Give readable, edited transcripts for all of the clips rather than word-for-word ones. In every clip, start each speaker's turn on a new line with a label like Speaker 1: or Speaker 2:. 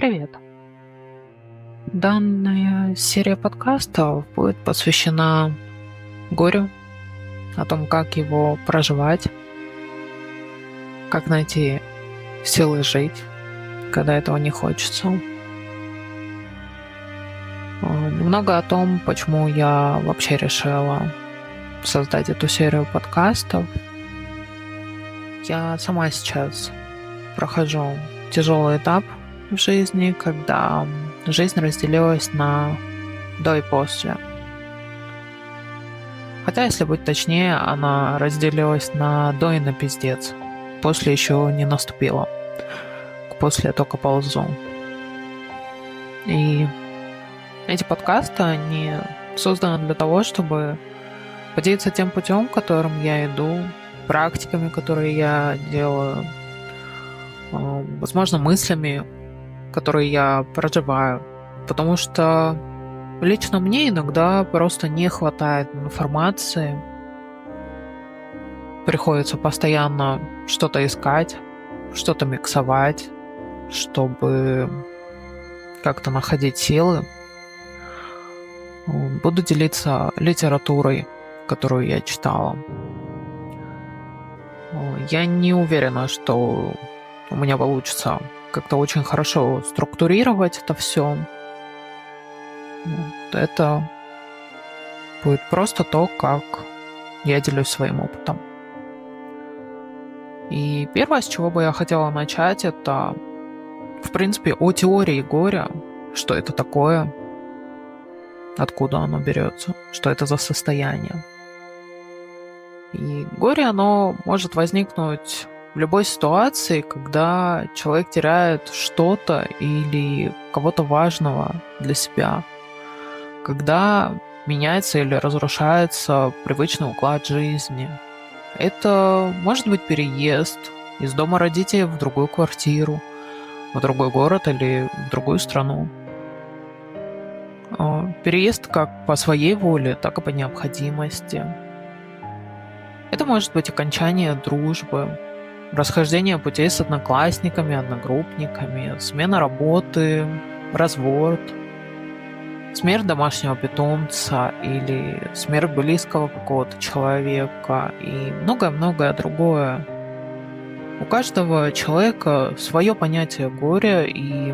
Speaker 1: Привет. Данная серия подкастов будет посвящена горю, о том, как его проживать, как найти силы жить, когда этого не хочется. Немного о том, почему я вообще решила создать эту серию подкастов. Я сама сейчас прохожу тяжелый этап в жизни, когда жизнь разделилась на до и после. Хотя, если быть точнее, она разделилась на до и на пиздец. После еще не наступило. К после я только ползу. И эти подкасты, они созданы для того, чтобы поделиться тем путем, которым я иду, практиками, которые я делаю, возможно, мыслями, которые я проживаю. Потому что лично мне иногда просто не хватает информации. Приходится постоянно что-то искать, что-то миксовать, чтобы как-то находить силы. Буду делиться литературой, которую я читала. Я не уверена, что у меня получится как-то очень хорошо структурировать это все. Это будет просто то, как я делюсь своим опытом. И первое, с чего бы я хотела начать, это, в принципе, о теории горя. Что это такое? Откуда оно берется? Что это за состояние? И горе, оно может возникнуть в любой ситуации, когда человек теряет что-то или кого-то важного для себя. Когда меняется или разрушается привычный уклад жизни. Это может быть переезд из дома родителей в другую квартиру, в другой город или в другую страну. Переезд как по своей воле, так и по необходимости. Это может быть окончание дружбы, расхождение путей с одноклассниками, одногруппниками, смена работы, развод, смерть домашнего питомца или смерть близкого какого-то человека и многое-многое другое. У каждого человека свое понятие горя и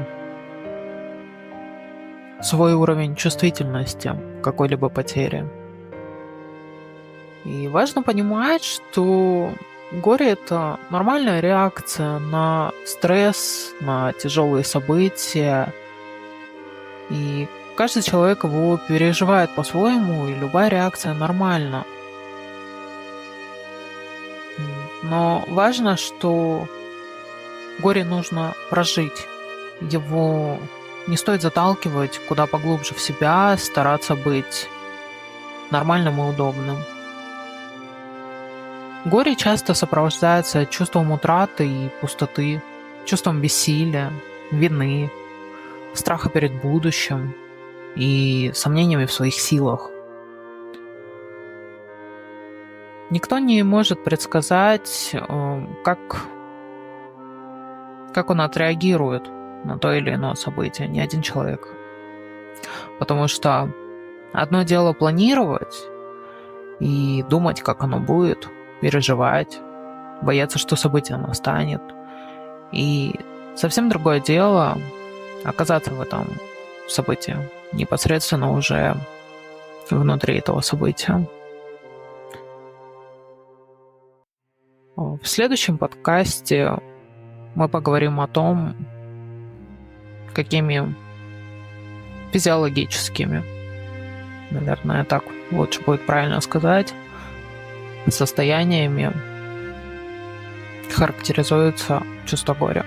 Speaker 1: свой уровень чувствительности к какой-либо потере. И важно понимать, что горе — это нормальная реакция на стресс, на тяжелые события. И каждый человек его переживает по-своему, и любая реакция нормальна. Но важно, что горе нужно прожить. Его не стоит заталкивать куда поглубже в себя, стараться быть нормальным и удобным. Горе часто сопровождается чувством утраты и пустоты, чувством бессилия, вины, страха перед будущим и сомнениями в своих силах. Никто не может предсказать, как он отреагирует на то или иное событие, ни один человек. Потому что одно дело планировать и думать, как оно будет, переживать, бояться, что событие настанет. И совсем другое дело оказаться в этом событии, непосредственно уже внутри этого события. В следующем подкасте мы поговорим о том, какими физиологическими, наверное, так лучше будет правильно сказать, состояниями характеризуется чувство горя.